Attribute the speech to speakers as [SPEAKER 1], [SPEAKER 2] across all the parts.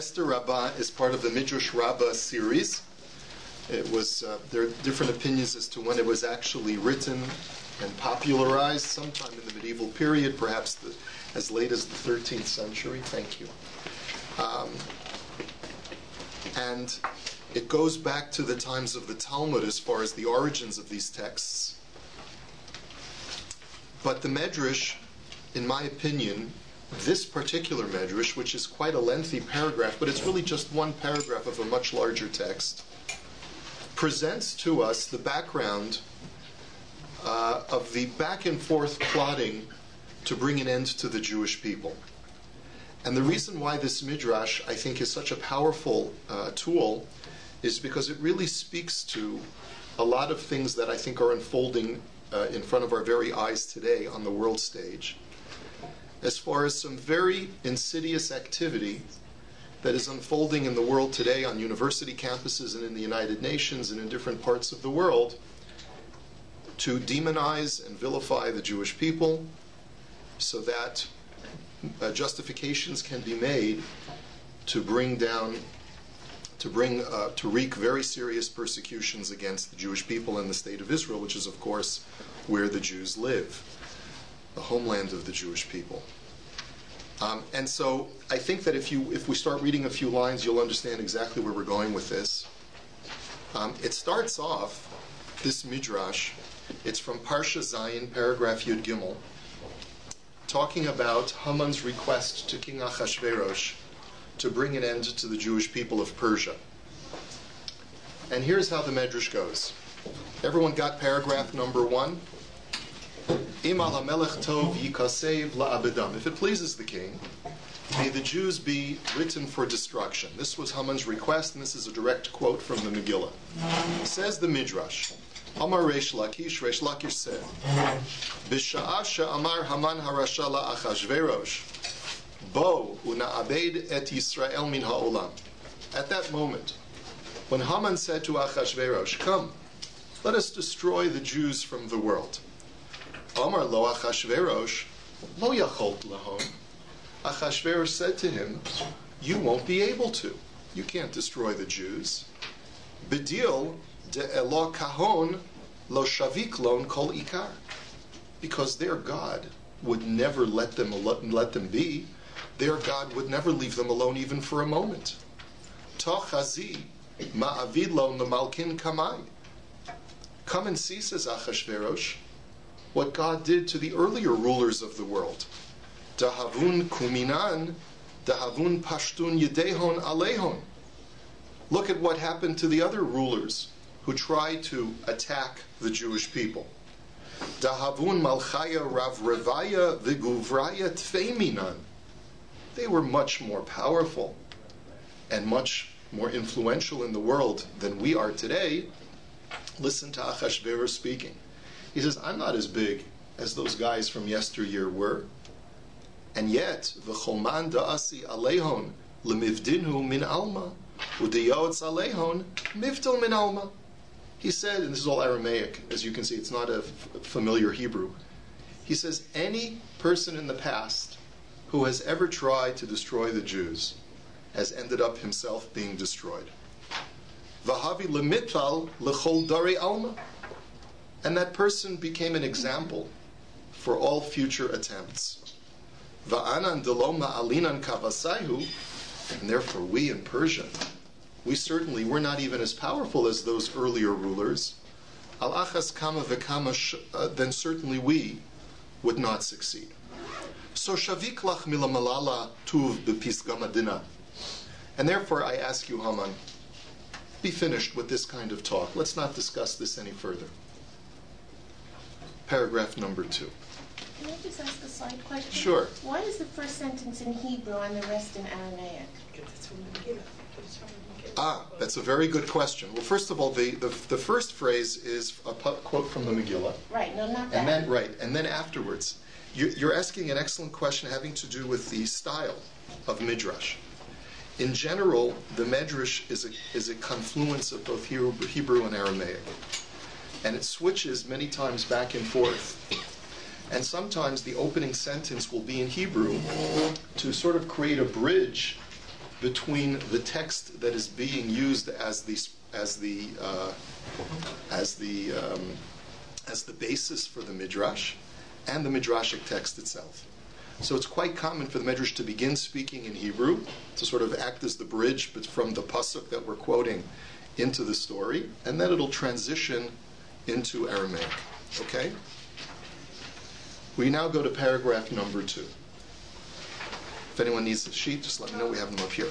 [SPEAKER 1] Esther Rabbah is part of the Midrash Rabbah series. It was there are different opinions as to when it was actually written and popularized, sometime in the medieval period, perhaps as late as the 13th century. Thank you. And it goes back to the times of the Talmud as far as the origins of these texts. But the Medrash, in my opinion, this particular Medrash, which is quite a lengthy paragraph, but it's really just one paragraph of a much larger text, presents to us the background of the back and forth plotting to bring an end to the Jewish people. And the reason why this Midrash, I think, is such a powerful tool is because it really speaks to a lot of things that I think are unfolding in front of our very eyes today on the world stage, as far as some very insidious activity that is unfolding in the world today on university campuses and in the United Nations and in different parts of the world to demonize and vilify the Jewish people so that justifications can be made to wreak very serious persecutions against the Jewish people and the state of Israel, which is, of course, where the Jews live, the homeland of the Jewish people. And so I think that if we start reading a few lines, you'll understand exactly where we're going with this. It starts off, this Midrash, it's from Parsha Zayin, paragraph Yud Gimel, talking about Haman's request to King Achashverosh to bring an end to the Jewish people of Persia. And here's how the Medrash goes. Everyone got paragraph number 1? Imal HaMelech Tov Yikasev La'abedam. If it pleases the king, may the Jews be written for destruction. This was Haman's request, and this is a direct quote from the Megillah. Says the Midrash, Amar Reish Lakish said, B'sha'a she'amar Haman harasha la'achashverosh, Bo una'abed et Yisrael min ha'olam. At that moment, when Haman said to Achashverosh, come, let us destroy the Jews from the world. Amar lo Achashverosh, lo yacholt lahon. Achashverosh said to him, you won't be able to. You can't destroy the Jews. Bedil de elo kahon lo shavik lon kol ikar. Because their God would never let them be. Their God would never leave them alone even for a moment. Tochazi ma'avid lo namalkin kamai. Come and see, says Achashverosh, what God did to the earlier rulers of the world. Dahavun kuminan, dahavun pashtun yedehon alehon. Look at what happened to the other rulers who tried to attack the Jewish people. Dahavun malchaya ravrevaya viguvraya tfeiminan. They were much more powerful and much more influential in the world than we are today. Listen to Achashverosh speaking. He says, I'm not as big as those guys from yesteryear were. And yet, v'choman da'asi alehon lemivdinhu min alma, u'deyotz alehon mivdil min alma. He said, and this is all Aramaic, as you can see, it's not a familiar Hebrew. He says, any person in the past who has ever tried to destroy the Jews has ended up himself being destroyed. V'havi lemital l'chol dari alma. And that person became an example for all future attempts. Va'anan delo ma'alinan kavasaihu, and therefore we in Persia, we're not even as powerful as those earlier rulers. Al achas kama v'kama, then certainly we would not succeed. So shavik lach milamalala tuv b'pisga madina. And therefore I ask you, Haman, be finished with this kind of talk. Let's not discuss this any further. Paragraph number 2.
[SPEAKER 2] Can I just ask a side question?
[SPEAKER 1] Sure.
[SPEAKER 2] Why is the first sentence in Hebrew and the rest in Aramaic?
[SPEAKER 1] That's a very good question. Well, first of all, the first phrase is a quote from the Megillah.
[SPEAKER 2] Right, no, not that.
[SPEAKER 1] And then afterwards, you're asking an excellent question having to do with the style of Midrash. In general, the Midrash is a confluence of both Hebrew and Aramaic. And it switches many times back and forth. And sometimes the opening sentence will be in Hebrew to sort of create a bridge between the text that is being used as the basis for the midrash and the midrashic text itself. So it's quite common for the midrash to begin speaking in Hebrew, to sort of act as the bridge from the pasuk that we're quoting into the story, and then it'll transition into Aramaic. Okay? We now go to paragraph number 2. If anyone needs the sheet, just let me know. We have them up here.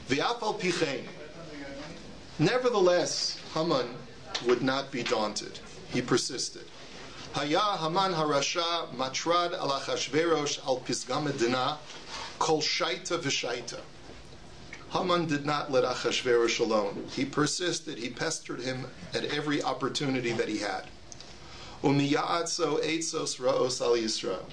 [SPEAKER 1] V'afal pichein. Nevertheless, Haman would not be daunted. He persisted. Haya Haman harasha matrad al Achashverosh al pisgam medina kol shaita v'shaita. Haman did not let Achashverosh alone. He persisted. He pestered him at every opportunity that he had. Umiyatso eitzos raos al Yisrael.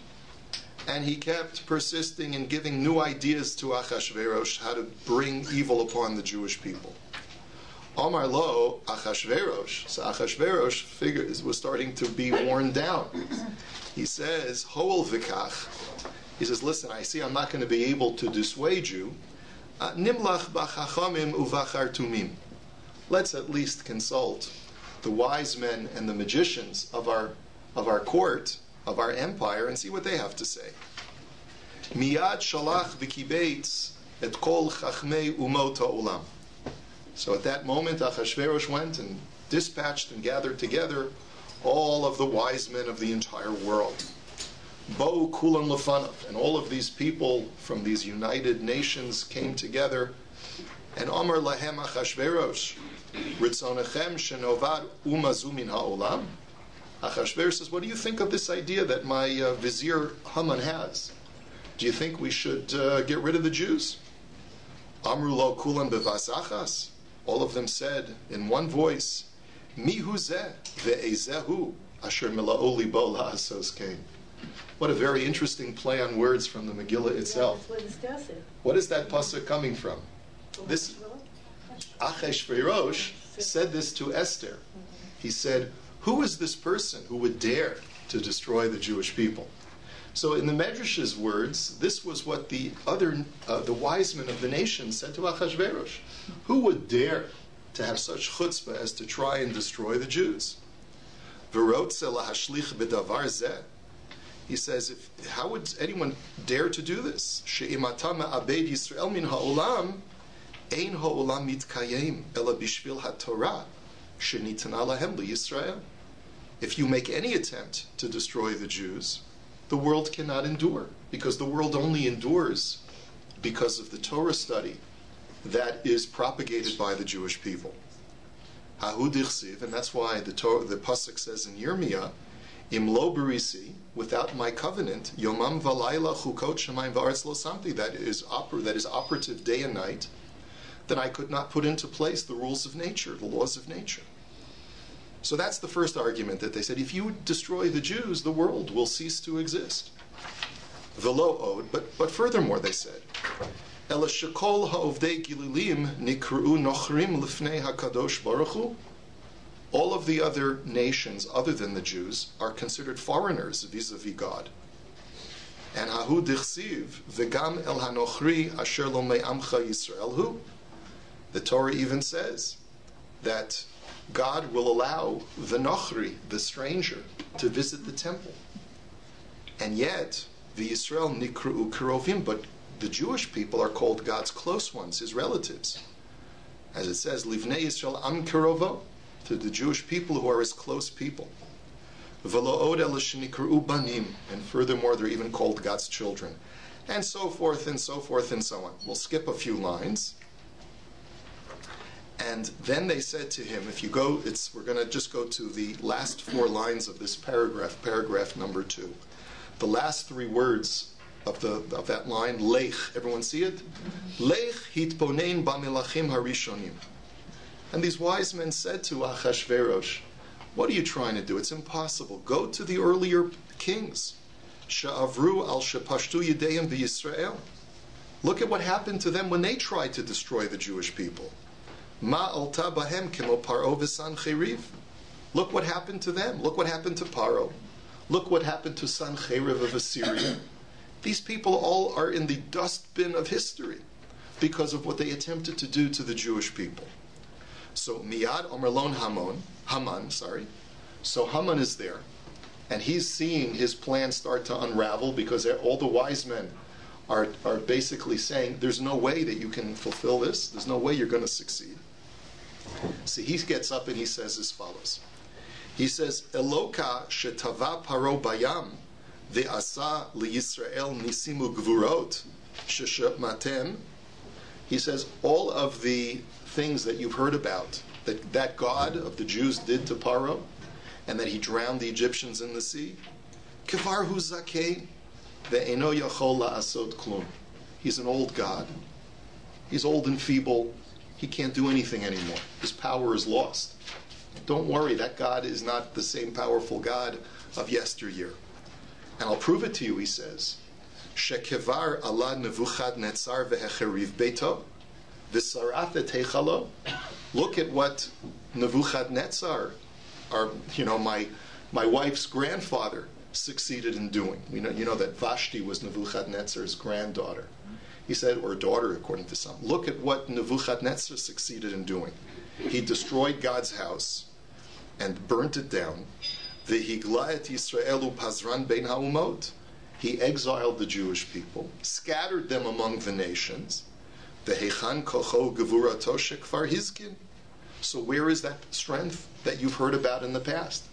[SPEAKER 1] And he kept persisting in giving new ideas to Achashverosh how to bring evil upon the Jewish people. Omar lo Achashverosh. So Achashverosh was starting to be worn down. He says, Hoel v'kach. He says, listen, I see I'm not going to be able to dissuade you. Nimlach b'chachamim uv'chartumim. Let's at least consult the wise men and the magicians of our court, of our empire, and see what they have to say. Miyad shalach v'kibeitz et kol chachmei umot ha'olam. So at that moment, Achashverosh went and dispatched and gathered together all of the wise men of the entire world. Bo kulan lefanav, and all of these people from these united nations came together. And Amar lahem Achashverosh, ritzonechem shenovad umazu min ha'olam. Achashverosh says, what do you think of this idea that my vizier Haman has? Do you think we should get rid of the Jews? Amru lo kulan bevasachas. All of them said in one voice, Mihu zeh ve'ezehu asher mila'o libo la'asos kein. What a very interesting play on words from the Megillah itself. What is that pasuk coming from? This Achashverosh said this to Esther. He said, who is this person who would dare to destroy the Jewish people? So in the Medrash's words, this was what the wise men of the nation said to Achashverosh. Who would dare to have such chutzpah as to try and destroy the Jews? V'rotze lahashlich b'davar zeh. He says, how would anyone dare to do this? She'imata ma'abed Yisrael min ha'olam, ein ha'olam mitkayim ela bishvil ha'torah shenitana lahem liYisrael. If you make any attempt to destroy the Jews, the world cannot endure, because the world only endures because of the Torah study that is propagated by the Jewish people. Hahu dichsiv, and that's why the pasuk says in Yirmiyah, Im lo berisi, without my covenant, yomam valayla chukot shemayim va'aretz lo samti, that is operative day and night, then I could not put into place the rules of nature, the laws of nature. So that's the first argument that they said, if you destroy the Jews, the world will cease to exist. Velo od, but furthermore they said, Ela shekol ha'ovdei gililim nikru nochrim lifnei hakadosh baruch hu. All of the other nations other than the Jews are considered foreigners vis-a-vis God. And hahu dichsiv v'gam el hanochri asher lo me'amcha Yisrael hu. The Torah even says that God will allow the Nochri, the stranger, to visit the temple. And yet, the Yisrael nikru kerovim, but the Jewish people are called God's close ones, his relatives. As it says, Livnei Yisrael am kerovo, to the Jewish people who are his close people. V'lo od el shenikru banim, and furthermore, they're even called God's children. And so forth, and so forth, and so on. We'll skip a few lines. And then they said to him, if you go, we're going to just go to the last 4 lines of this paragraph number 2. The last 3 words of that line, lech, everyone see it? Lech hitponein b'melachim harishonim. And these wise men said to Achashverosh, what are you trying to do? It's impossible. Go to the earlier kings. She'avru al shepashtu yideyim v'Yisrael. Look at what happened to them when they tried to destroy the Jewish people. Ma alta bahem kemo paro v'sancheriv. Look what happened to them. Look what happened to Paro. Look what happened to Sancheriv of Assyria. These people all are in the dustbin of history. because of what they attempted to do to the Jewish people. So Miyad Omerlon Haman. So Haman is there, and he's seeing his plan start to unravel because all the wise men are basically saying, there's no way that you can fulfill this. There's no way you're going to succeed. So he gets up and he says as follows. He says, Eloka shetava paro bayam ve'asa liYisrael nisimu gvurot sheshematem. He says, all of the things that you've heard about, that God of the Jews did to Paro, and that he drowned the Egyptians in the sea, Kivar hu zakeh ve'eno yachol la'asot klum. He's an old God. He's old and feeble. He can't do anything anymore. His power is lost. Don't worry, that God is not the same powerful God of yesteryear. And I'll prove it to you, he says. Shekevar ala Nebuchadnezzar vehecheriv beito v'saraf et heichalo. Look at what Nebuchadnezzar, my wife's grandfather, succeeded in doing. You know that Vashti was Nebuchadnezzar's granddaughter. He said, or daughter, according to some. Look at what Nebuchadnezzar succeeded in doing. He destroyed God's house and burnt it down. V'higla et Yisraelu pazran bein ha'umot. He exiled the Jewish people, scattered them among the nations. V'hechan kocho gevurato shekvar hizkin. So where is that strength that you've heard about in the past?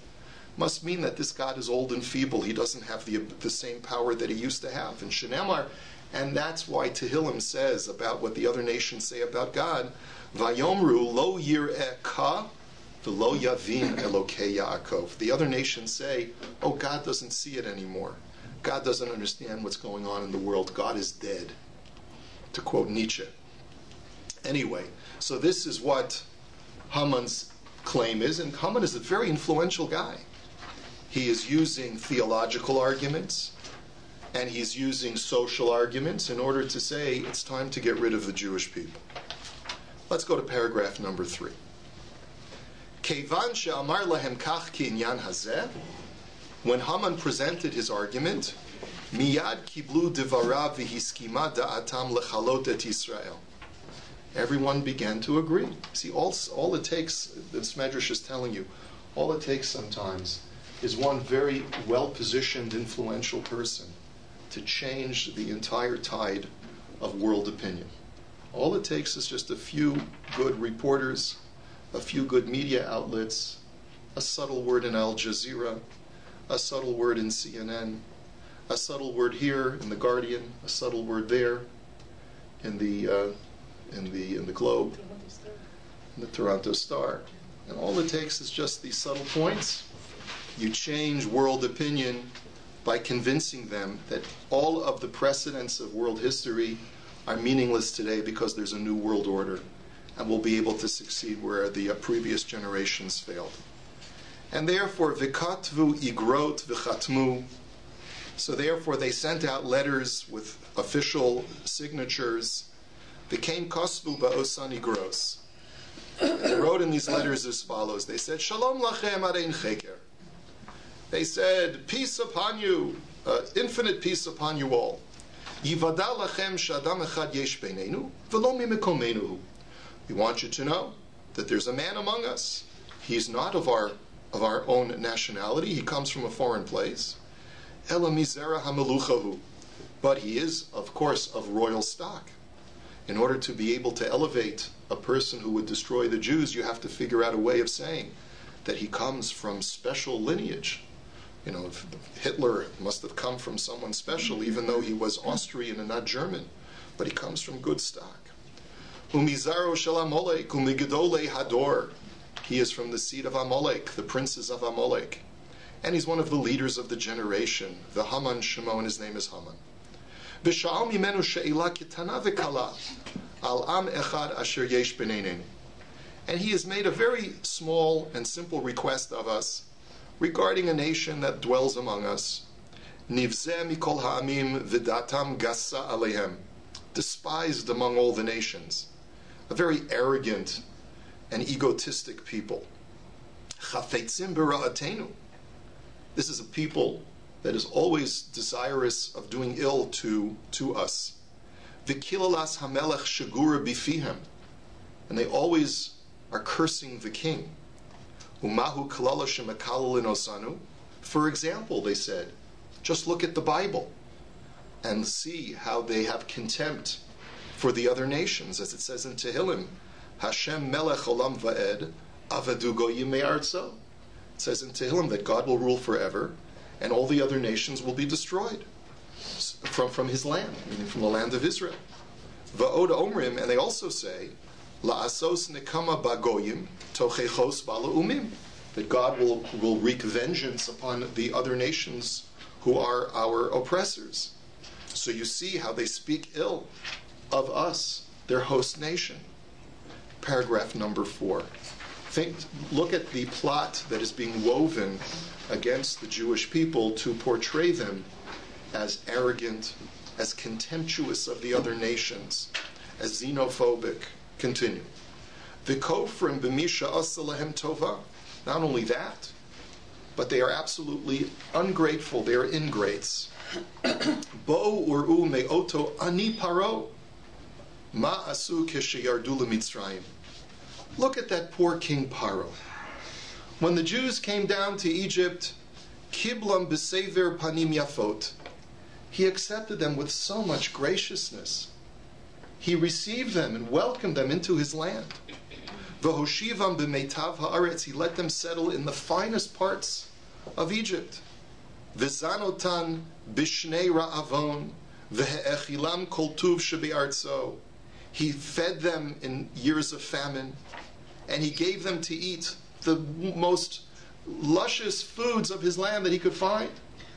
[SPEAKER 1] Must mean that this God is old and feeble. He doesn't have the same power that he used to have. And Shenemar, and that's why Tehillim says about what the other nations say about God, Vayomru lo yir'eka v'lo yavin Elokei Yaakov. The other nations say, oh, God doesn't see it anymore. God doesn't understand what's going on in the world. God is dead, to quote Nietzsche. Anyway, so this is what Haman's claim is, and Haman is a very influential guy. He is using theological arguments, and he's using social arguments in order to say it's time to get rid of the Jewish people. Let's go to paragraph number 3. Kevan she'amar lahem kach ki'inyan hazeh. When Haman presented his argument, miyad kiblu devarav v'hiskima da'atam lechalot et Yisrael. Everyone began to agree. See, all it takes, this Medrash is telling you, all it takes sometimes is one very well-positioned, influential person to change the entire tide of world opinion. All it takes is just a few good reporters, a few good media outlets, a subtle word in Al Jazeera, a subtle word in CNN, a subtle word here in The Guardian, a subtle word there in the Globe, in the Toronto Star. And all it takes is just these subtle points. You change world opinion by convincing them that all of the precedents of world history are meaningless today because there's a new world order, and we'll be able to succeed where the previous generations failed. And therefore, v'katvu igrot v'chatmu. So therefore, they sent out letters with official signatures. V'kein kosvu ba'osan igros. They wrote in these letters as follows. They said, Shalom lachem arein cheker. They said, peace upon you, infinite peace upon you all. Yivada lachem shadam echad yesh beinenu v'lo mimekomenu. We want you to know that there's a man among us. He's not of our own nationality. He comes from a foreign place. Ela mizera hameluchahu. But he is, of course, of royal stock. In order to be able to elevate a person who would destroy the Jews, you have to figure out a way of saying that he comes from special lineage. You know, Hitler must have come from someone special, even though he was Austrian and not German. But he comes from good stock. Umizaro shel Amalek umigdolei hador. He is from the seed of Amalek, the princes of Amalek. And he's one of the leaders of the generation. The Haman Shimon, his name is Haman. V'sha'al mimenu she'ila kitana v'kala al am echad asher yesh b'neinenu. And he has made a very small and simple request of us regarding a nation that dwells among us. Nivzeh mikol ha'amim v'datam gassa alehem. Despised among all the nations. A very arrogant and egotistic people. Chafetzim b'ra'atenu. This is a people that is always desirous of doing ill to us. V'kilalas hamelech shagura bifihem. And they always are cursing the king. Umahu kalala shemakalal osanu. For example, they said, just look at the Bible and see how they have contempt for the other nations, as it says in Tehillim, Hashem melech olam va'ed, avadu goyim me'artzo. It says in Tehillim that God will rule forever, and all the other nations will be destroyed from his land, meaning from the land of Israel. Va'od omrim, and they also say, la'asos nekama bagoyim tochechos bala'umim, that God will wreak vengeance upon the other nations who are our oppressors. So you see how they speak ill of us, their host nation. Paragraph number 4. Look at the plot that is being woven against the Jewish people to portray them as arrogant, as contemptuous of the other nations, as xenophobic. Continue. V'kofrim b'misha asa lahem tova. Not only that, but they are absolutely ungrateful. They are ingrates. Bo ur'u me'oto ani paro. Ma asu kesheyardu leMitzrayim. Look at that poor King Paro. When the Jews came down to Egypt, kiblam b'sever panim yafot. He accepted them with so much graciousness. He received them and welcomed them into his land. V'hoshivam b'meitav haaretz. He let them settle in the finest parts of Egypt. V'zanotan b'shnei ra'avon v'he'echilam kol tuv shebe'artzo. He fed them in years of famine, and he gave them to eat the most luscious foods of his land that he could find.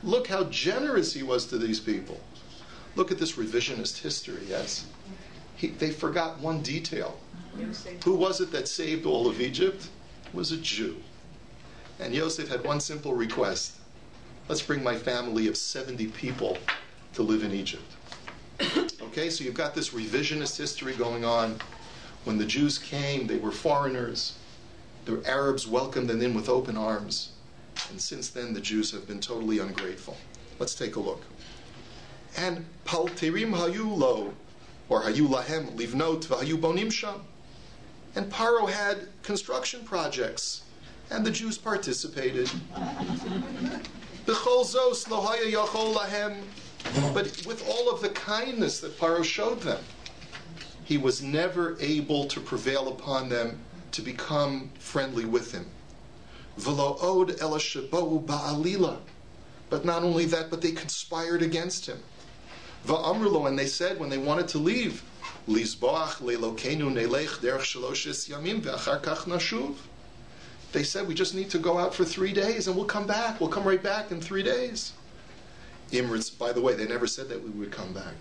[SPEAKER 1] Look how generous he was to these people. Look at this revisionist history, yes? They forgot one detail. Who was it that saved all of Egypt? It was a Jew. And Yoseph had one simple request. Let's bring my family of 70 people to live in Egypt. Okay, so you've got this revisionist history going on. When the Jews came, they were foreigners. The Arabs welcomed them in with open arms. And since then, the Jews have been totally ungrateful. Let's take a look. And palterim hayu lo, or hayu lahem livnot v'hayu bonim sham. And Paro had construction projects, and the Jews participated. B'chol zos lo haya yachol lahem. But with all of the kindness that Paro showed them, he was never able to prevail upon them to become friendly with him. V'lo od ela shebou ba'alila. But not only that, but they conspired against him. Va'amrulo, and they said when they wanted to leave, Lizboach le'lokeinu nelech derech shaloshes yamim ve'achar kach nashuv. They said, we just need to go out for 3 days and we'll come back. We'll come right back in 3 days. Imritz, by the way, they never said that we would come back.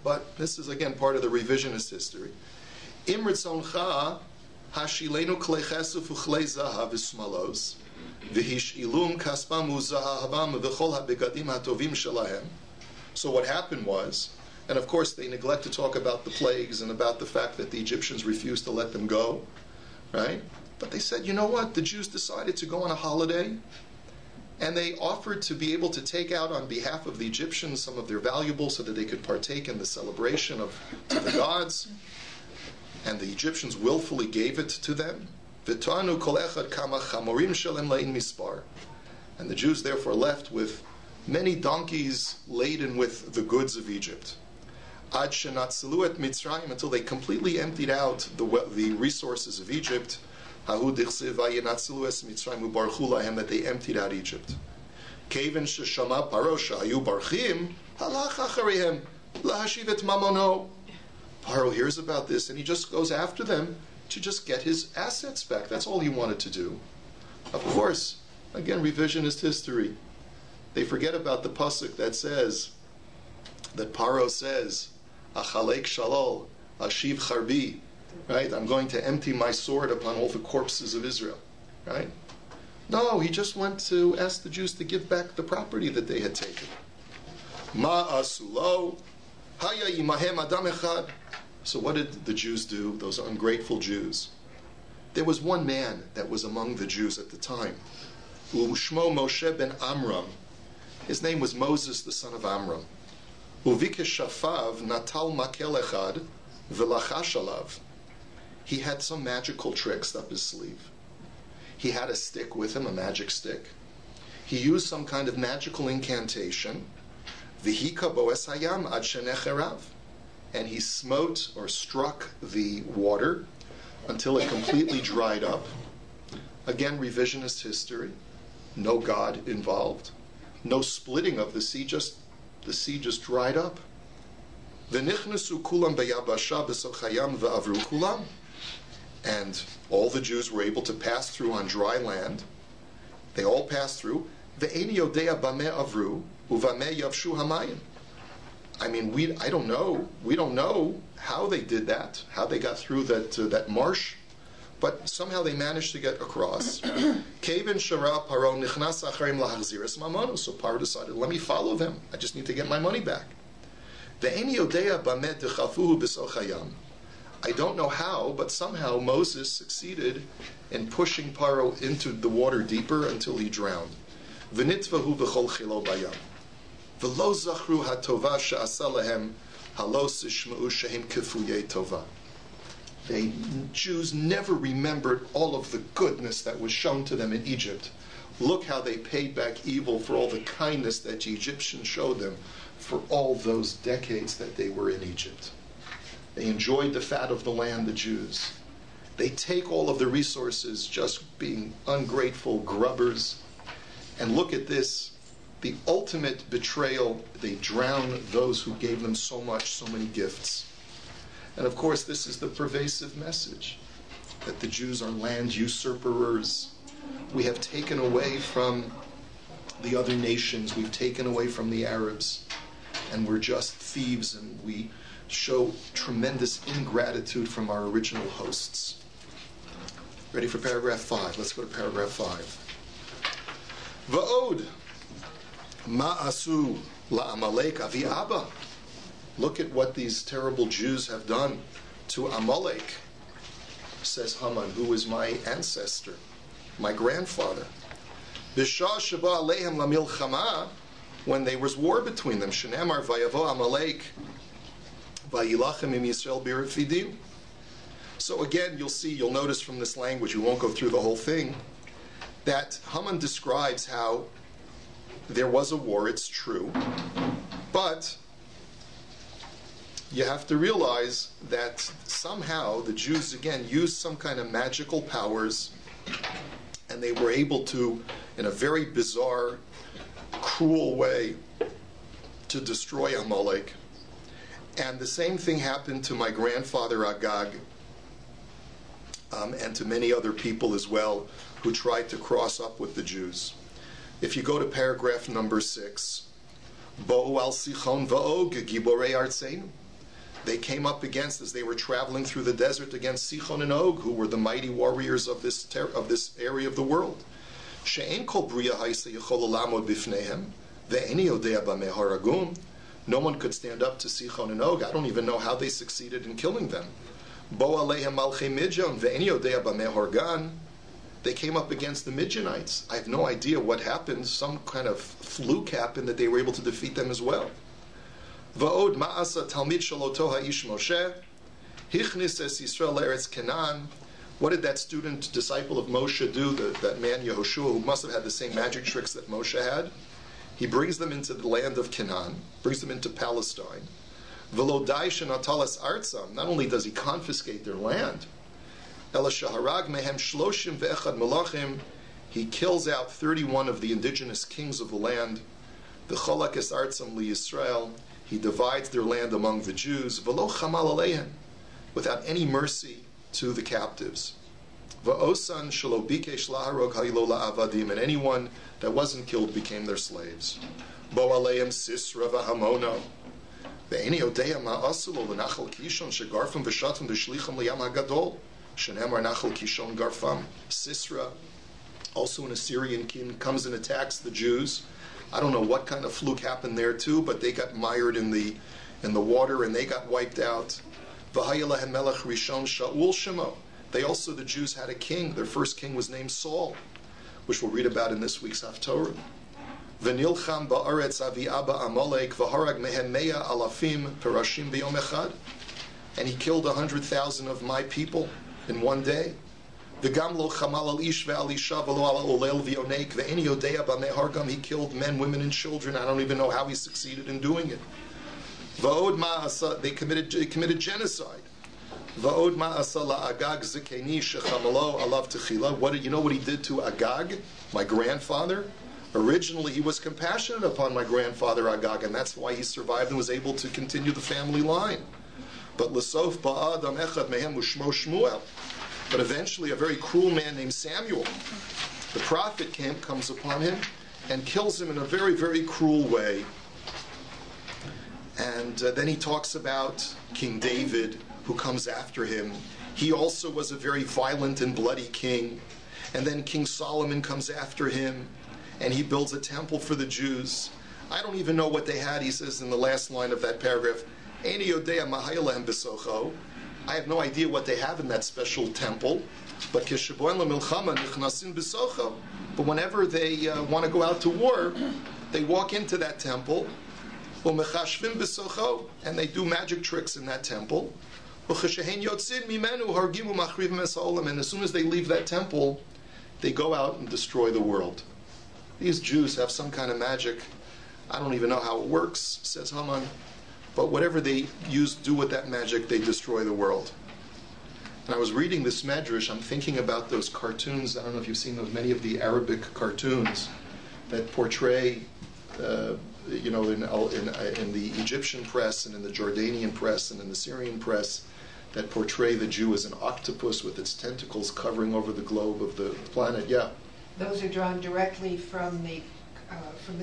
[SPEAKER 1] But this is again part of the revisionist history. Imritz oncha hashilenu klei chesuf uchlei zahav v'smalos v'hish ilum kaspam uzahavam v'chol habegadim hatovim shalahem. So what happened was, and of course they neglect to talk about the plagues and about the fact that the Egyptians refused to let them go, right? But they said, you know what? The Jews decided to go on a holiday, and they offered to be able to take out on behalf of the Egyptians some of their valuables so that they could partake in the celebration to the gods. And the Egyptians willfully gave it to them. And the Jews therefore left with many donkeys laden with the goods of Egypt. Until they completely emptied out the resources of Egypt. That they emptied out Egypt. Paro hears about this and he just goes after them to just get his assets back. That's all he wanted to do. Of course, again, revisionist history. They forget about the pasuk that says, that Paro says, Achalek shalol, ashiv charbi. Right? I'm going to empty my sword upon all the corpses of Israel. Right? No, he just went to ask the Jews to give back the property that they had taken. Ma'asulo, haya imahem adam echad. So what did the Jews do, those ungrateful Jews? There was one man that was among the Jews at the time. Ushmo Moshe ben Amram. His name was Moses, the son of Amram. Uvikeshafav natal makel echad v'lachash alav. He had some magical tricks up his sleeve. He had a stick with him, a magic stick. He used some kind of magical incantation. V'hika boes hayam ad shenecherav. And he smote or struck the water until it completely dried up. Again, revisionist history. No God involved. No splitting of the sea just dried up. V'nichnesu kulam beyabasha b'sochayam v'avru kulam. And all the Jews were able to pass through on dry land. They all passed through. Ve'eni yodea bameh avru uvameh yavshu hamayim. I mean, we don't know how they did that, how they got through that marsh, but somehow they managed to get across. Kevin shara paro nichnas acharim lahachziras mamonu. So Paro decided, let me follow them. I just need to get my money back. Ve'eni yodea bameh dechafuhu b'sochayam. I don't know how, but somehow Moses succeeded in pushing Paro into the water deeper until he drowned. V'nitvahu b'chol chilo bayam. V'lo zachru hatova she'asa lehem halo sishma'u shehem kefuyei tova. The Jews never remembered all of the goodness that was shown to them in Egypt. Look how they paid back evil for all the kindness that the Egyptians showed them for all those decades that they were in Egypt. They enjoyed the fat of the land, the Jews. They take all of the resources, just being ungrateful grubbers. And look at this, the ultimate betrayal. They drown those who gave them so much, so many gifts. And of course, this is the pervasive message, that the Jews are land usurpers. We have taken away from the other nations. We've taken away from the Arabs. And we're just thieves, and we show tremendous ingratitude from our original hosts. Ready for paragraph 5? Let's go to paragraph 5. Va'od ma'asu la'amalek avi abba. Look at what these terrible Jews have done to Amalek, says Haman, who was my ancestor, my grandfather. B'shah sheba alehem lamilchama, when there was war between them, Shenamar vayavo Amalek vayilachem im Yisrael b'refidim. So again, you'll notice from this language, we won't go through the whole thing, that Haman describes how there was a war, it's true, but you have to realize that somehow the Jews, again, used some kind of magical powers, and they were able to, in a very bizarre, cruel way, to destroy Amalek. And the same thing happened to my grandfather Agag, and to many other people as well, who tried to cross up with the Jews. If you go to paragraph number 6, Bo'u al Sichon va'og giborei artzeinu. They came up against, as they were traveling through the desert, against Sichon and Og, who were the mighty warriors of this area of the world. She'en kol bria ha'isa yechol lamod bifneihem, ve'eni yodea b'meh haragum. No one could stand up to Sichon and Og. I don't even know how they succeeded in killing them. Bo alehem malchei Midjan, ve'eni yodea b'meh hargan. They came up against the Midianites. I have no idea what happened. Some kind of fluke happened that they were able to defeat them as well. Va'od ma'asa talmid shaloto ha'ish Moshe, hichnis es Yisrael eretz Canaan. What did that student, disciple of Moshe do, that man Yehoshua, who must have had the same magic tricks that Moshe had? He brings them into the land of Canaan, brings them into Palestine. V'lo dai shenatalas artzam. Not only does he confiscate their land, ela shaharag mehem shloshim ve'echad melachim, he kills out 31 of the indigenous kings of the land. V'cholak es artzam li Yisrael. He divides their land among the Jews, v'lo chamal aleihem, without any mercy to the captives. V'osan shelo bikesh laharog ha'ilo la'avadim, and anyone that wasn't killed became their slaves. Bo aleihem Sisra v'hamono, ve'eni odea ma'asulo l'nachal kishon shegarfim v'shatim v'shlichim liyam ha'gadol, shenemar nachal kishon garfam. Sisra, also an Assyrian king, comes and attacks the Jews. I don't know what kind of fluke happened there too, but they got mired in the water and they got wiped out. V'hayalahem melech rishon Shaul shemo. They also, the Jews, had a king. Their first king was named Saul, which we'll read about in this week's Haftorah. V'nilcham ba'aretz avi abba Amalek v'harag mehem mea alafim perashim b'yom echad. And he killed 100,000 of my people in one day. V'gam lo chamal al ish ve'al isha v'lo al olel v'yonek ve'eni yodea b'mei hargam. He killed men, women, and children. I don't even know how he succeeded in doing it. V'od ma'asa, they committed genocide. V'od ma'asa la'agag zikeni shechamalo alav techila. You know what he did to Agag, my grandfather? Originally, he was compassionate upon my grandfather Agag, and that's why he survived and was able to continue the family line. But l'sof ba'adam echad mehem u'shmo Shmuel. But eventually, a very cruel man named Samuel, the prophet, comes upon him and kills him in a very, very cruel way. And then he talks about King David, who comes after him. He also was a very violent and bloody king. And then King Solomon comes after him, and he builds a temple for the Jews. I don't even know what they had, he says in the last line of that paragraph. Eini yodea ma haya lehem b'socho. I have no idea what they have in that special temple. But kishaboin lemilchama nichnasin b'socho. But whenever they want to go out to war, they walk into that temple, umechashvim b'socho, and they do magic tricks in that temple. And as soon as they leave that temple, they go out and destroy the world. These Jews have some kind of magic. I don't even know how it works, says Haman. But whatever they do with that magic, they destroy the world. And I was reading this medrash, I'm thinking about those cartoons. I don't know if you've seen those, many of the Arabic cartoons that portray, in the Egyptian press and in the Jordanian press and in the Syrian press, that portray the Jew as an octopus with its tentacles covering over the globe of the planet. Yeah.
[SPEAKER 3] Those are drawn directly from the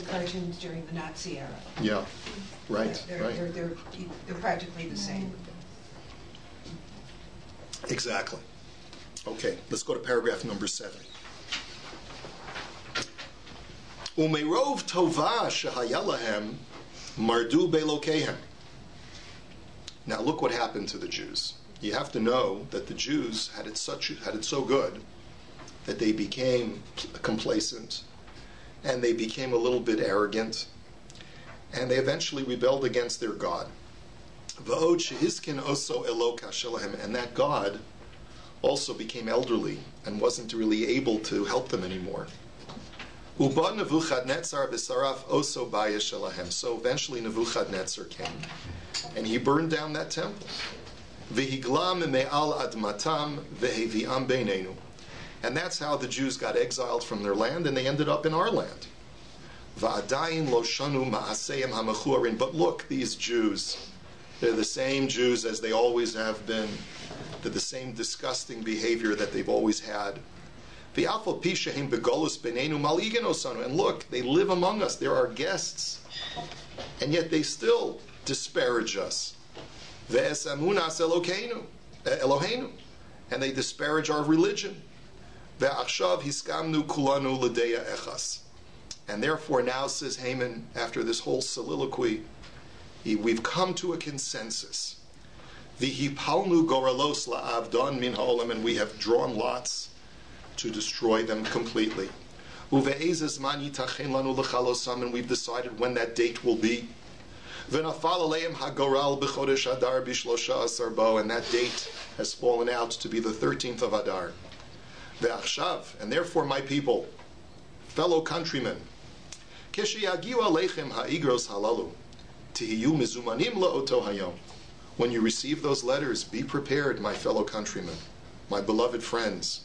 [SPEAKER 3] cartoons during the Nazi era.
[SPEAKER 1] Yeah, right.
[SPEAKER 3] They're practically the same.
[SPEAKER 1] Exactly. Okay, let's go to paragraph number 7. Umerov tova shehaya lahem mardu belokehem. Now look what happened to the Jews. You have to know that the Jews had it so good that they became complacent, and they became a little bit arrogant, and they eventually rebelled against their God. V'od shehiskin oso eloka shelahem, and that God also became elderly and wasn't really able to help them anymore. Uba Nebuchadnezzar v'saraf oso baya shelahem. So eventually Nebuchadnezzar came, and he burned down that temple. V'higlam me'al admatam v'hevi'am beinenu. And that's how the Jews got exiled from their land, and they ended up in our land. Va'adayin lo shanu ma'aseyim hamachuarin. But look, these Jews, they're the same Jews as they always have been. They're the same disgusting behavior that they've always had. V'afal pi shehim begolus beinenu maligen osanu. And look, they live among us. They're our guests. And yet they still disparage us. Ve'esamunas Eloheinu. And they disparage our religion. Ve'achshav hiskamnu kulanu l'deya echas. And therefore now, says Haman, after this whole soliloquy, we've come to a consensus. V'hipalnu goralos la'avdon min ha'olam, and we have drawn lots to destroy them completely. Uve'ezes man yitachen lanu l'chalosam, and we've decided when that date will be. V'nafal aleim hagoral b'chodesh Adar b'shlosha asar bo, and that date has fallen out to be the 13th of Adar. Ve'achshav, and therefore, my people, fellow countrymen, kishiyagiu aleichem ha'igros halalu, tihiyu mizumanim la'oto hayom. When you receive those letters, be prepared, my fellow countrymen, my beloved friends.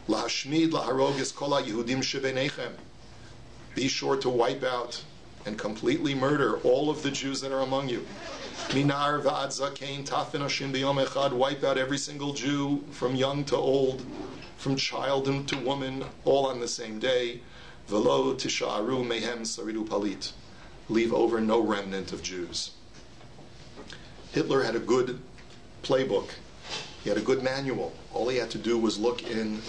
[SPEAKER 1] Lahashmid laharogis kol ha'yehudim shebeneichem. Be sure to wipe out and completely murder all of the Jews that are among you. Minar va'ad zakein tafin hashim b'yom echad. Wipe out every single Jew, from young to old, from child to woman, all on the same day. Velo tisha'aru mehem saridu palit. Leave over no remnant of Jews. Hitler had a good playbook. He had a good manual. All he had to do was look in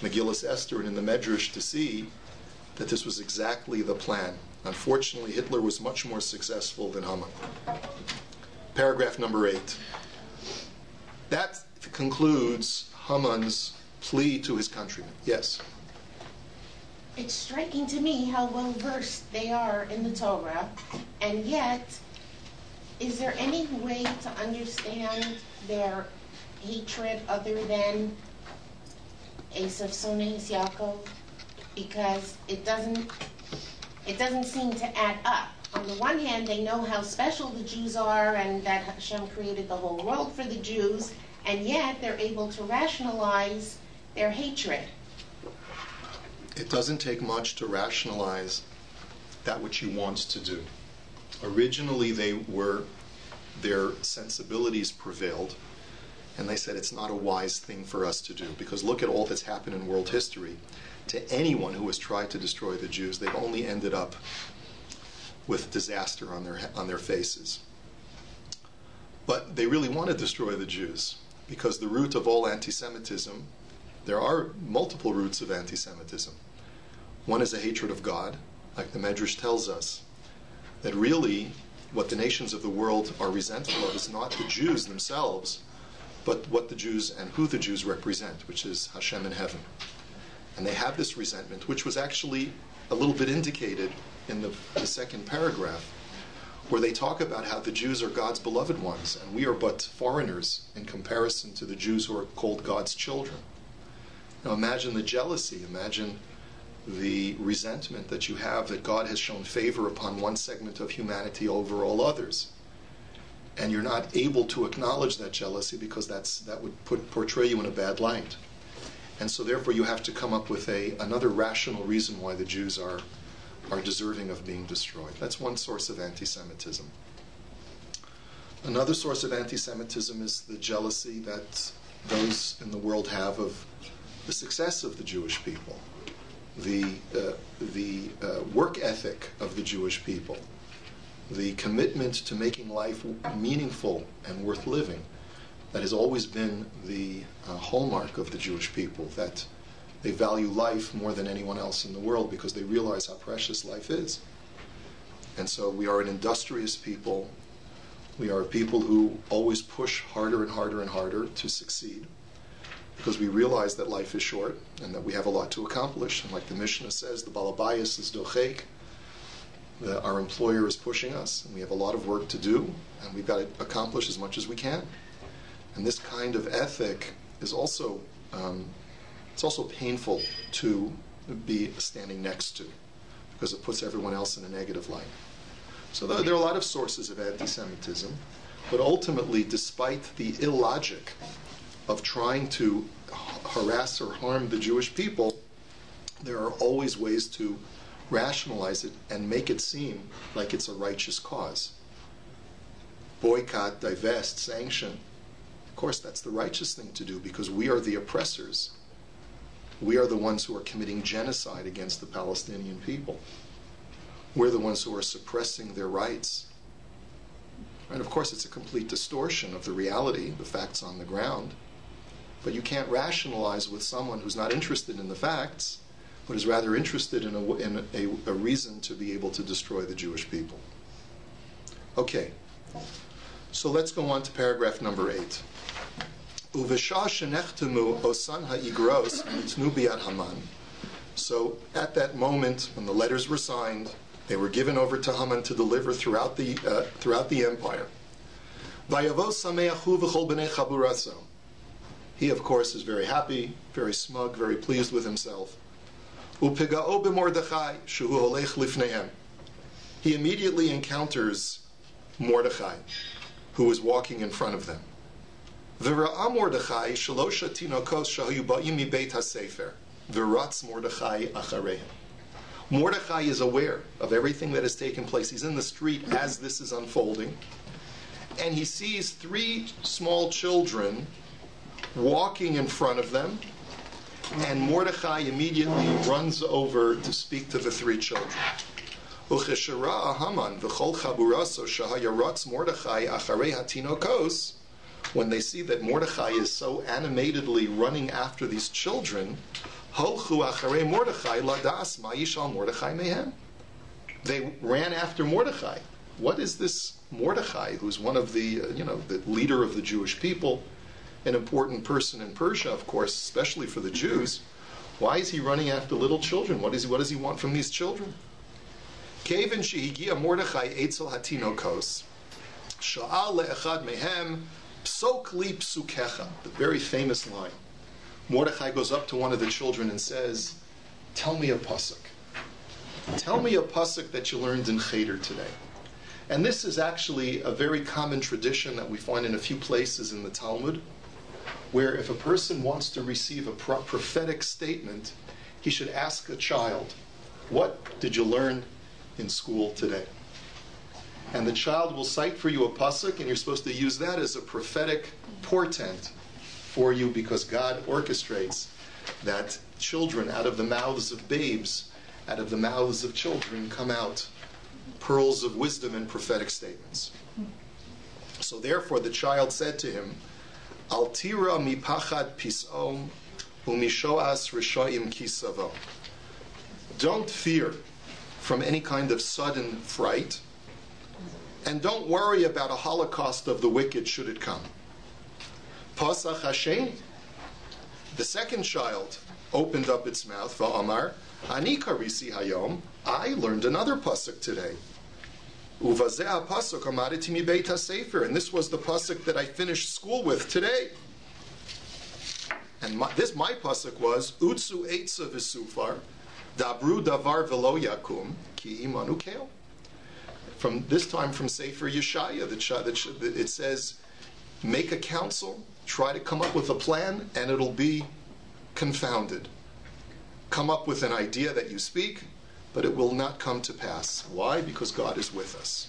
[SPEAKER 1] Megillas Esther and in the Medrash to see that this was exactly the plan. Unfortunately, Hitler was much more successful than Haman. Paragraph number 8. That concludes Haman's plea to his countrymen. Yes?
[SPEAKER 2] It's striking to me how well versed they are in the Torah, and yet, is there any way to understand their hatred other than Esav Sones Yaakov? Because it doesn't seem to add up. On the one hand, they know how special the Jews are and that Hashem created the whole world for the Jews, and yet they're able to rationalize their hatred.
[SPEAKER 1] It doesn't take much to rationalize that which he wants to do. Originally, their sensibilities prevailed, and they said it's not a wise thing for us to do, because look at all that's happened in world history. To anyone who has tried to destroy the Jews, they've only ended up with disaster on their faces. But they really want to destroy the Jews, because the root of all anti-Semitism, there are multiple roots of anti-Semitism. One is a hatred of God, like the Medrash tells us, that really what the nations of the world are resentful of is not the Jews themselves, but what the Jews and who the Jews represent, which is Hashem in heaven. And they have this resentment, which was actually a little bit indicated in the second paragraph, where they talk about how the Jews are God's beloved ones, and we are but foreigners in comparison to the Jews who are called God's children. Now imagine the jealousy, imagine the resentment that you have that God has shown favor upon one segment of humanity over all others. And you're not able to acknowledge that jealousy because that would portray you in a bad light. And so therefore you have to come up with another rational reason why the Jews are deserving of being destroyed. That's one source of anti-Semitism. Another source of anti-Semitism is the jealousy that those in the world have of the success of the Jewish people, the work ethic of the Jewish people, the commitment to making life meaningful and worth living. That has always been the hallmark of the Jewish people, that they value life more than anyone else in the world because they realize how precious life is. And so we are an industrious people. We are people who always push harder and harder and harder to succeed because we realize that life is short and that we have a lot to accomplish. And like the Mishnah says, the Balabayas is dochek. Our employer is pushing us, and we have a lot of work to do, and we've got to accomplish as much as we can. And this kind of ethic is also it's also painful to be standing next to, because it puts everyone else in a negative light. So there are a lot of sources of anti-Semitism, but ultimately, despite the illogic of trying to harass or harm the Jewish people, there are always ways to rationalize it and make it seem like it's a righteous cause. Boycott, divest, sanction. Of course, that's the righteous thing to do because we are the oppressors. We are the ones who are committing genocide against the Palestinian people. We're the ones who are suppressing their rights. And of course, it's a complete distortion of the reality, the facts on the ground. But you can't rationalize with someone who's not interested in the facts, but is rather interested in a reason to be able to destroy the Jewish people. Okay, so let's go on to paragraph number 8. So at that moment, when the letters were signed, they were given over to Haman to deliver throughout the empire. He, of course, is very happy, very smug, very pleased with himself. He immediately encounters Mordechai, who is walking in front of them. Mordechai is aware of everything that has taken place. He's in the street as this is unfolding, and he sees 3 small children walking in front of them, and Mordechai immediately runs over to speak to the 3 children. When they see that Mordechai is so animatedly running after these children, they ran after Mordechai. What is this Mordechai, who's one of the leader of the Jewish people, an important person in Persia, of course, especially for the Jews? Why is he running after little children? What does he want from these children? Keven shehigia Mordechai etzel hatinokos, sha'al le'echad mehem, psok li psukecha, the very famous line. Mordechai goes up to one of the children and says, tell me a pasuk. Tell me a pasuk that you learned in Cheder today. And this is actually a very common tradition that we find in a few places in the Talmud, where if a person wants to receive a prophetic statement, he should ask a child, what did you learn in school today? And the child will cite for you a pasuk, and you're supposed to use that as a prophetic portent for you, because God orchestrates that children, out of the mouths of babes, out of the mouths of children, come out pearls of wisdom and prophetic statements. So therefore the child said to him, Al tira mipachad pisom umishoas rishoim kisavo. Don't fear from any kind of sudden fright, and don't worry about a holocaust of the wicked should it come. Pasach Hashem. The second child opened up its mouth, va'amar, ani karisi hayom, I learned another pasuk today. Uvazeh pasuk amaditi mi BAYT sefer, and this was the pasuk that I finished school with today. And my pasuk was utsu eitza v'sufar, dabru davar velo yakum, ki imanu kel. From this time from Sefer Yeshaya, it says, make a council, try to come up with a plan, and it'll be confounded. Come up with an idea that you speak, but it will not come to pass. Why? Because God is with us.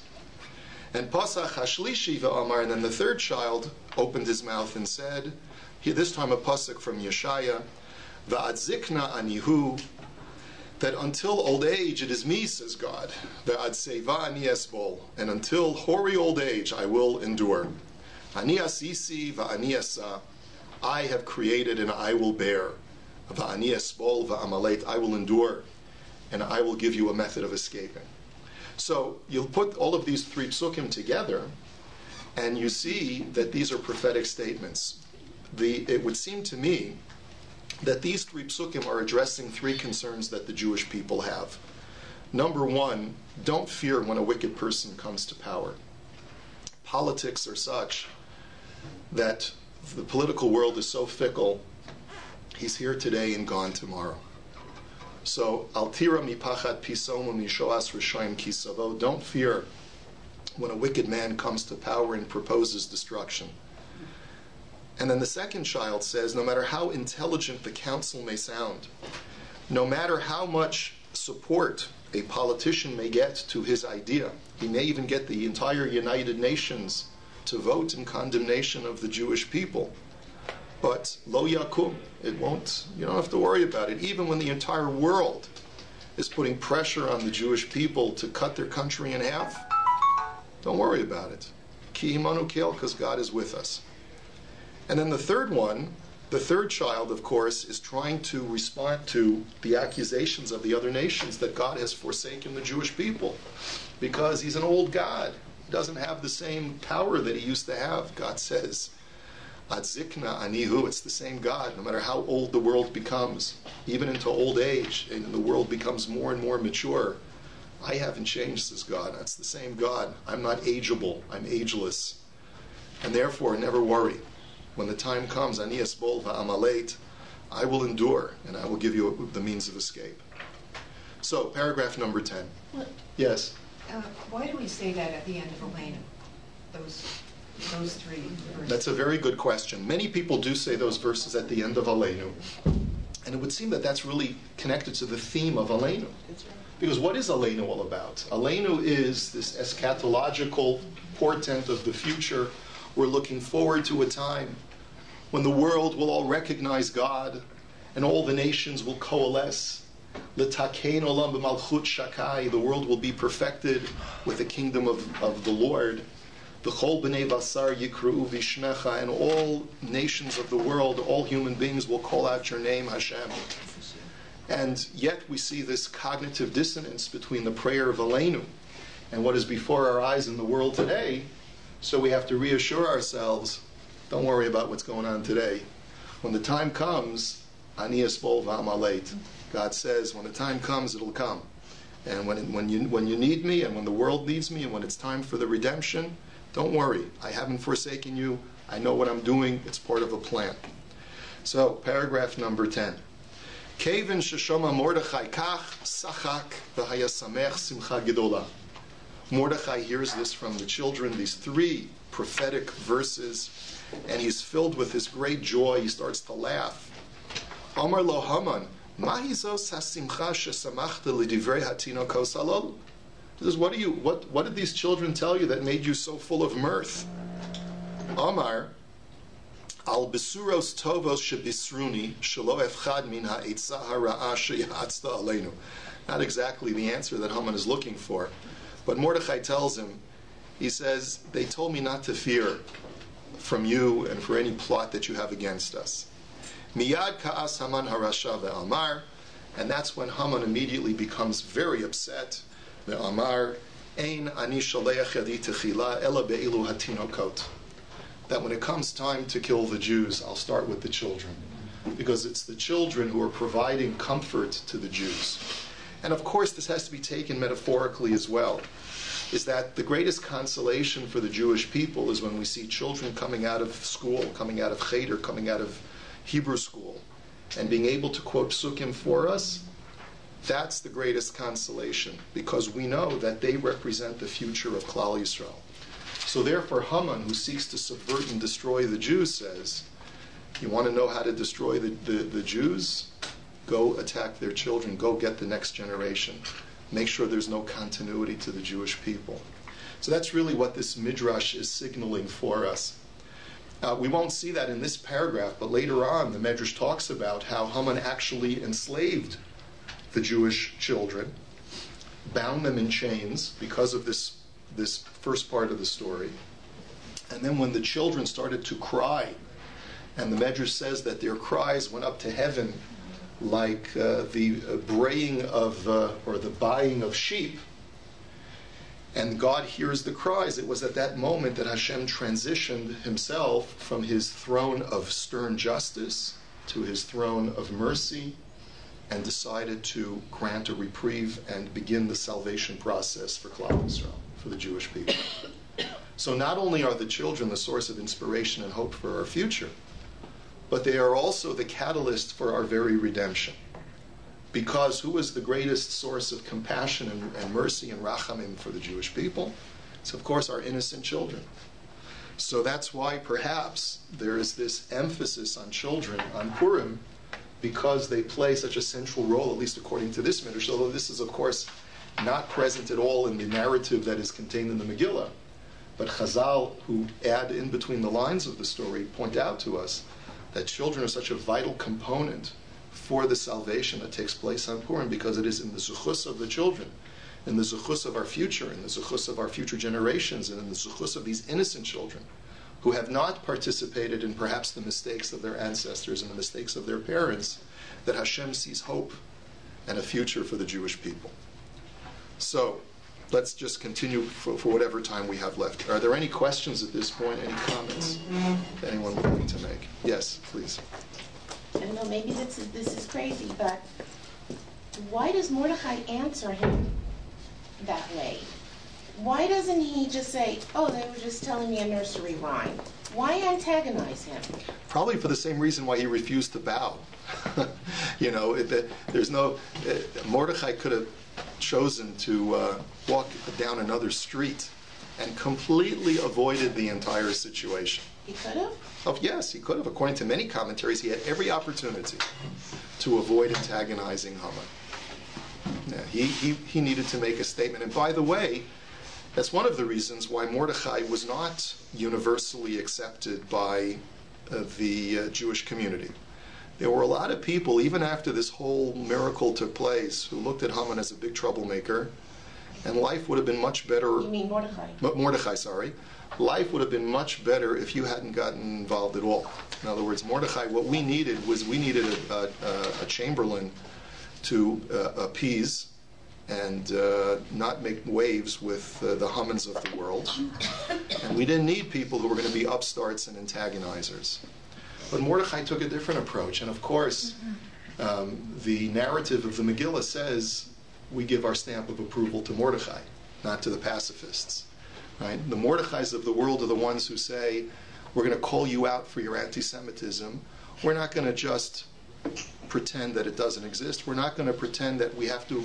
[SPEAKER 1] And Pasach Hashlishi v'amar, and then the third child opened his mouth and said, here this time a pasuk from Yeshaya, v'ad zikna anihu, that until old age it is me, says God, v'ad seva ani esbol, and until hoary old age I will endure. Ani asisi v'ani asa, I have created and I will bear. V'ani esbol v'amalet, I will endure, and I will give you a method of escaping. So you'll put all of these three psukim together, and you see that these are prophetic statements. It would seem to me that these three psukim are addressing three concerns that the Jewish people have. Number one, don't fear when a wicked person comes to power. Politics are such that the political world is so fickle, he's here today and gone tomorrow. So, altira mipachad pisom umishoas rishoim kisavo, don't fear when a wicked man comes to power and proposes destruction. And then the second child says, no matter how intelligent the council may sound, no matter how much support a politician may get to his idea, he may even get the entire United Nations to vote in condemnation of the Jewish people, but lo yakum, it won't, you don't have to worry about it. Even when the entire world is putting pressure on the Jewish people to cut their country in half, don't worry about it. Ki imanu kel, because God is with us. And then the third one, the third child, of course, is trying to respond to the accusations of the other nations that God has forsaken the Jewish people because he's an old God. He doesn't have the same power that he used to have. God says, Ad zikna anihu, it's the same God, no matter how old the world becomes, even into old age, and the world becomes more and more mature. I haven't changed, says God. That's the same God. I'm not ageable. I'm ageless. And therefore, never worry. When the time comes, ani esbol va'amalet, I will endure, and I will give you the means of escape. So, paragraph number 10.
[SPEAKER 2] What?
[SPEAKER 1] Yes?
[SPEAKER 3] Why do we say that at the end of Elena? Those three verses.
[SPEAKER 1] That's a very good question. Many people do say those verses at the end of Aleinu. And it would seem that that's really connected to the theme of Aleinu. Because what is Aleinu all about? Aleinu is this eschatological portent of the future. We're looking forward to a time when the world will all recognize God and all the nations will coalesce. L'takein olam b'malchut shakai, the world will be perfected with the kingdom of the Lord. V'chol b'nei basar yikru v'shmecha, and all nations of the world, all human beings will call out your name, Hashem. And yet we see this cognitive dissonance between the prayer of Aleinu and what is before our eyes in the world today. So we have to reassure ourselves, don't worry about what's going on today. When the time comes, Ani esbol v'amaleit. God says, when the time comes, it'll come. And when you need me, and when the world needs me, and when it's time for the redemption, don't worry. I haven't forsaken you. I know what I'm doing. It's part of a plan. So, paragraph number 10. Kevin sheshoma Mordechai kach sachak v'haya samech simcha gedola. Mordechai hears this from the children, these 3 prophetic verses, and he's filled with this great joy. He starts to laugh. Amar lo Haman, mahi zos hasimcha shesamachta l'divrei hatinokos halol. He says, what did these children tell you that made you so full of mirth? Amar, al besuros tovos shebisruni shelo efchad min ha'etza hara'a sheyatzta aleinu. Not exactly the answer that Haman is looking for. But Mordechai tells him, he says, they told me not to fear from you and for any plot that you have against us. Miyad ka'as Haman harasha ve'amar, and that's when Haman immediately becomes very upset. Ve'amar, ein ani shaleach yadi techila ela be'ilu hatinokot. That when it comes time to kill the Jews, I'll start with the children. Because it's the children who are providing comfort to the Jews. And of course, this has to be taken metaphorically as well, is that the greatest consolation for the Jewish people is when we see children coming out of school, coming out of cheder, coming out of Hebrew school, and being able to quote psukim for us. That's the greatest consolation, because we know that they represent the future of Klal Yisrael. So therefore, Haman, who seeks to subvert and destroy the Jews, says, you want to know how to destroy the Jews? Go attack their children. Go get the next generation. Make sure there's no continuity to the Jewish people. So that's really what this midrash is signaling for us. We won't see that in this paragraph, but later on the midrash talks about how Haman actually enslaved the Jewish children, bound them in chains because of this first part of the story. And then when the children started to cry, and the midrash says that their cries went up to heaven like the braying of, or the baying of sheep, and God hears the cries. It was at that moment that Hashem transitioned himself from his throne of stern justice to his throne of mercy, and decided to grant a reprieve and begin the salvation process for Klal Yisrael, for the Jewish people. So not only are the children the source of inspiration and hope for our future, but they are also the catalyst for our very redemption. Because who is the greatest source of compassion and mercy and rachamim for the Jewish people? It's of course our innocent children. So that's why perhaps there is this emphasis on children on Purim, because they play such a central role, at least according to this midrash, although this is of course not present at all in the narrative that is contained in the Megillah. But Chazal, who add in between the lines of the story, point out to us that children are such a vital component for the salvation that takes place on Purim, because it is in the zuchus of the children, in the zuchus of our future, in the zuchus of our future generations, and in the zuchus of these innocent children who have not participated in perhaps the mistakes of their ancestors and the mistakes of their parents, that Hashem sees hope and a future for the Jewish people. So let's just continue for whatever time we have left. Are there any questions at this point? Any comments that anyone would like to make? Yes, please.
[SPEAKER 2] I don't know, maybe this is crazy, but why does Mordechai answer him that way? Why doesn't he just say, oh, they were just telling me a nursery rhyme? Why antagonize him?
[SPEAKER 1] Probably for the same reason why he refused to bow. You know, there's no... Mordechai could have chosen to walk down another street and completely avoided the entire situation.
[SPEAKER 2] He could have?
[SPEAKER 1] Oh, yes, he could have. According to many commentaries, he had every opportunity to avoid antagonizing Haman. Yeah, he needed to make a statement. And by the way, that's one of the reasons why Mordechai was not universally accepted by the Jewish community. There were a lot of people, even after this whole miracle took place, who looked at Haman as a big troublemaker, and life would have been much better...
[SPEAKER 2] You mean Mordechai?
[SPEAKER 1] Mordechai, sorry. Life would have been much better if you hadn't gotten involved at all. In other words, Mordechai, what we needed was a chamberlain to appease and not make waves with the Hamans of the world. And we didn't need people who were going to be upstarts and antagonizers. But Mordechai took a different approach. And of course, the narrative of the Megillah says we give our stamp of approval to Mordechai, not to the pacifists. Right? The Mordechais of the world are the ones who say, we're going to call you out for your anti-Semitism. We're not going to just pretend that it doesn't exist. We're not going to pretend that we have to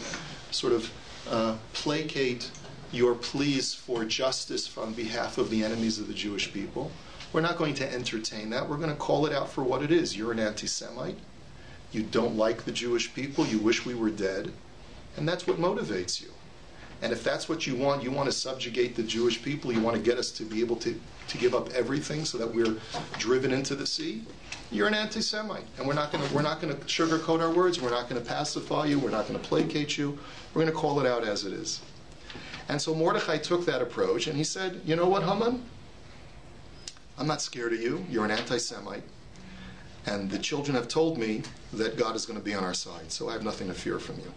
[SPEAKER 1] sort of placate your pleas for justice on behalf of the enemies of the Jewish people. We're not going to entertain that. We're going to call it out for what it is. You're an anti-Semite. You don't like the Jewish people. You wish we were dead. And that's what motivates you. And if that's what you want to subjugate the Jewish people, you want to get us to be able to give up everything so that we're driven into the sea, you're an anti-Semite. And we're not going to sugarcoat our words. We're not going to pacify you. We're not going to placate you. We're going to call it out as it is. And so Mordechai took that approach, and he said, you know what, Haman? I'm not scared of you. You're an anti-Semite. And the children have told me that God is going to be on our side, so I have nothing to fear from you.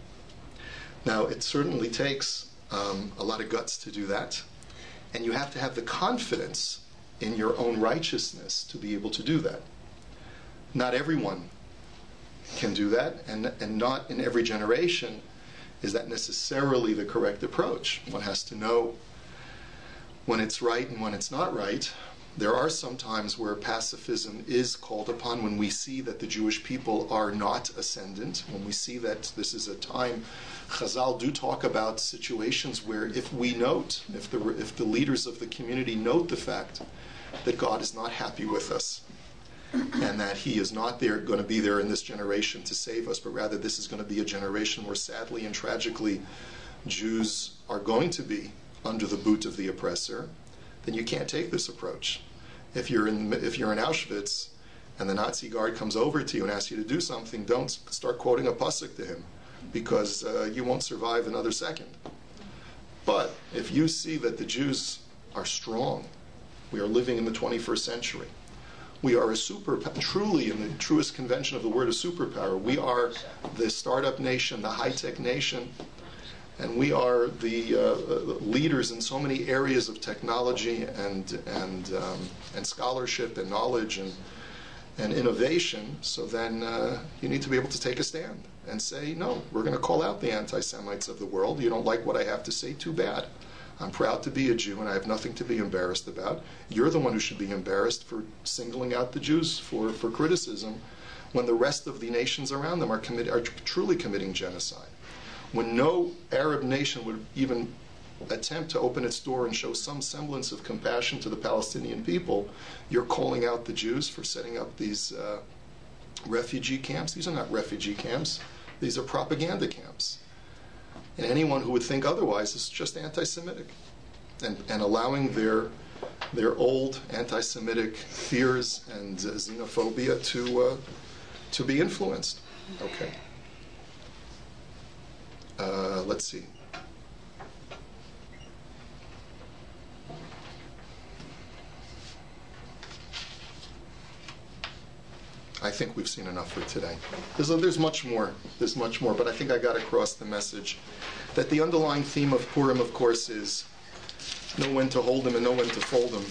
[SPEAKER 1] Now, it certainly takes a lot of guts to do that. And you have to have the confidence in your own righteousness to be able to do that. Not everyone can do that, and not in every generation is that necessarily the correct approach. One has to know when it's right and when it's not right. There are some times where pacifism is called upon when we see that the Jewish people are not ascendant, when we see that this is a time. Chazal do talk about situations where if the leaders of the community note the fact that God is not happy with us and that He is not going to be there in this generation to save us, but rather this is going to be a generation where sadly and tragically Jews are going to be under the boot of the oppressor, then you can't take this approach. If you're in Auschwitz and the Nazi guard comes over to you and asks you to do something, don't start quoting a pasuk to him, because you won't survive another second. But if you see that the Jews are strong, we are living in the 21st century, we are truly in the truest convention of the word, a superpower. We are the startup nation, the high-tech nation, and we are the leaders in so many areas of technology and scholarship and knowledge and innovation. So then you need to be able to take a stand and say, no, we're going to call out the anti-Semites of the world. You don't like what I have to say? Too bad. I'm proud to be a Jew, and I have nothing to be embarrassed about. You're the one who should be embarrassed for singling out the Jews for criticism when the rest of the nations around them are truly committing genocide. When no Arab nation would even attempt to open its door and show some semblance of compassion to the Palestinian people, you're calling out the Jews for setting up these refugee camps. These are not refugee camps. These are propaganda camps. And anyone who would think otherwise is just anti-Semitic and allowing their old anti-Semitic fears and xenophobia to be influenced. Okay. Let's see. I think we've seen enough for today. There's much more. There's much more, but I think I got across the message that the underlying theme of Purim, of course, is know when to hold them and know when to fold them.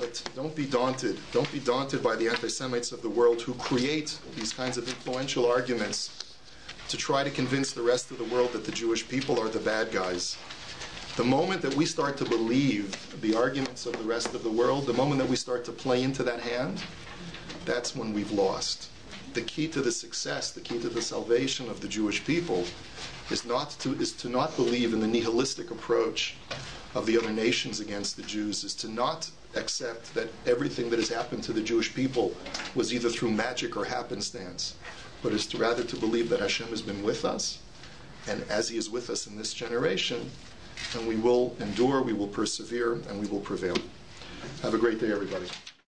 [SPEAKER 1] But don't be daunted. Don't be daunted by the anti-Semites of the world who create these kinds of influential arguments to try to convince the rest of the world that the Jewish people are the bad guys. The moment that we start to believe the arguments of the rest of the world, the moment that we start to play into that hand, that's when we've lost. The key to the success, the key to the salvation of the Jewish people is to not believe in the nihilistic approach of the other nations against the Jews, is to not accept that everything that has happened to the Jewish people was either through magic or happenstance, but is to rather to believe that Hashem has been with us, and as He is with us in this generation, and we will endure, we will persevere, and we will prevail. Have a great day, everybody.